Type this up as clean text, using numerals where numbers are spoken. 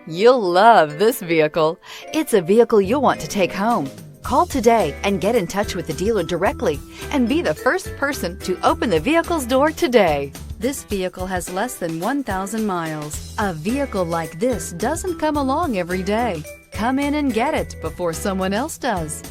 You'll love this vehicle. It's a vehicle you'll want to take home. Call today and get in touch with the dealer directly and be the first person to open the vehicle's door today. This vehicle has less than 1,000 miles. A vehicle like this doesn't come along every day. Come in and get it before someone else does.